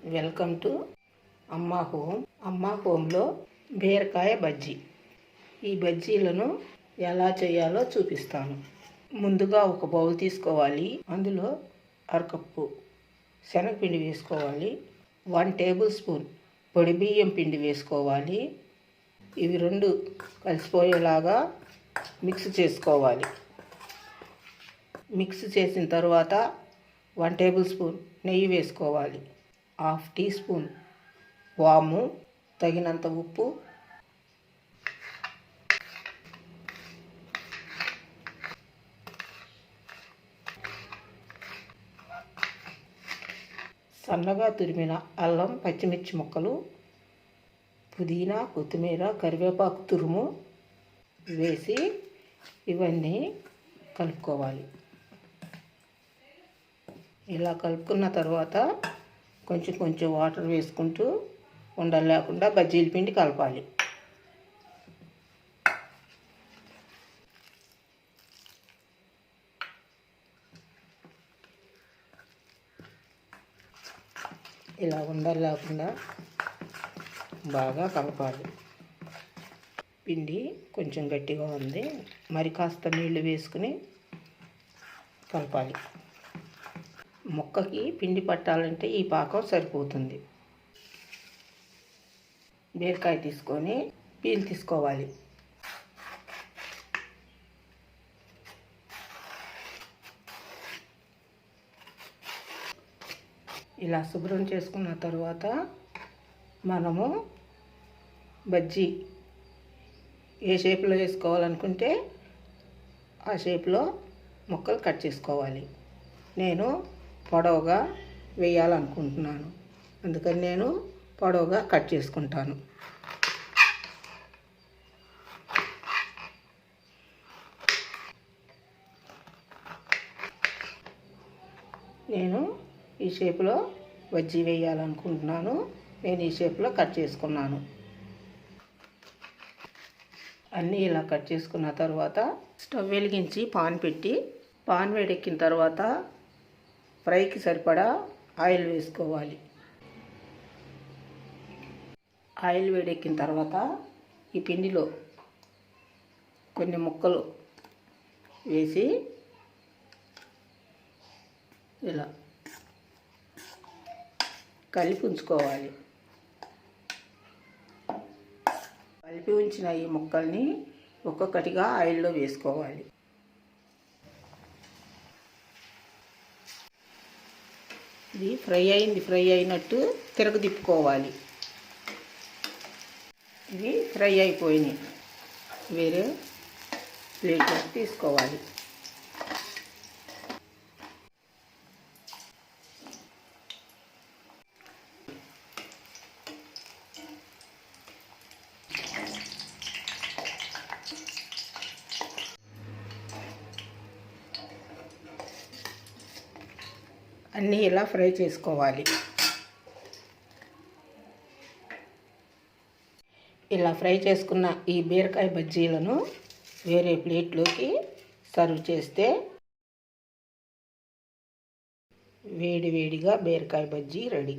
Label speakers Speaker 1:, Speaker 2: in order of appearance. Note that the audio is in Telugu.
Speaker 1: వెల్కమ్ టు అమ్మా హోమ్. అమ్మా హోమ్లో బీరకాయ బజ్జీ. ఈ బజ్జీలను ఎలా చేయాలో చూపిస్తాను. ముందుగా ఒక బౌల్ తీసుకోవాలి. అందులో అరకప్పు శనగపిండి వేసుకోవాలి. 1 టేబుల్ స్పూన్ పొడి బియ్యం పిండి వేసుకోవాలి. ఇవి రెండు కలిసిపోయేలాగా మిక్స్ చేసుకోవాలి. మిక్స్ చేసిన తర్వాత 1 టేబుల్ స్పూన్ నెయ్యి వేసుకోవాలి. 1/2 టీ స్పూన్ వాము, తగినంత ఉప్పు, సన్నగా తురిమిన అల్లం, పచ్చిమిర్చి ముక్కలు, పుదీనా, కొత్తిమీర, కరివేపాకు తురుము వేసి ఇవన్నీ కలుపుకోవాలి. ఇలా కలుపుకున్న తర్వాత కొంచెం కొంచెం వాటర్ వేసుకుంటూ ఉండలు లేకుండా బజ్జీల పిండి కలపాలి. ఇలా ఉండలు లేకుండా బాగా కలపాలి. పిండి కొంచెం గట్టిగా ఉంది, మరి కాస్త నీళ్లు వేసుకుని కలపాలి. ముక్కకి పిండి పట్టాలంటే ఈ పాకం సరిపోతుంది. బీరకాయ తీసుకొని పీల్ తీసుకోవాలి. ఇలా శుభ్రం చేసుకున్న తర్వాత మనము బజ్జీ ఏ షేప్లో వేసుకోవాలనుకుంటే ఆ షేప్లో ముక్కలు కట్ చేసుకోవాలి. నేను పొడవుగా వేయాలనుకుంటున్నాను, అందుకని నేను పొడవుగా కట్ చేసుకుంటాను. నేను ఈ షేప్లో బజ్జీ వేయాలనుకుంటున్నాను. నేను ఈ షేప్లో కట్ చేసుకున్నాను. అన్నీ ఇలా కట్ చేసుకున్న తర్వాత స్టవ్ వెలిగించి పాన్ పెట్టి, పాన్ వేడెక్కిన తర్వాత ఫ్రైకి సరిపడా ఆయిల్ వేసుకోవాలి. ఆయిల్ వేడెక్కిన తర్వాత ఈ పిండిలో కొన్ని ముక్కలు వేసి ఇలా కలిపి ఉంచుకోవాలి. కలిపి ఉంచిన ఈ ముక్కల్ని ఒక్కొక్కటిగా ఆయిల్లో వేసుకోవాలి. ఇది ఫ్రై అయినట్టు తిరగదిప్పుకోవాలి. ఇవి ఫ్రై అయిపోయినాయి, వేరే ప్లేట్లో తీసుకోవాలి. అన్నీ ఇలా ఫ్రై చేసుకోవాలి. ఇలా ఫ్రై చేసుకున్న ఈ బీరకాయ బజ్జీలను వేరే ప్లేట్లోకి సర్వ్ చేస్తే వేడివేడిగా బీరకాయ బజ్జీ రెడీ.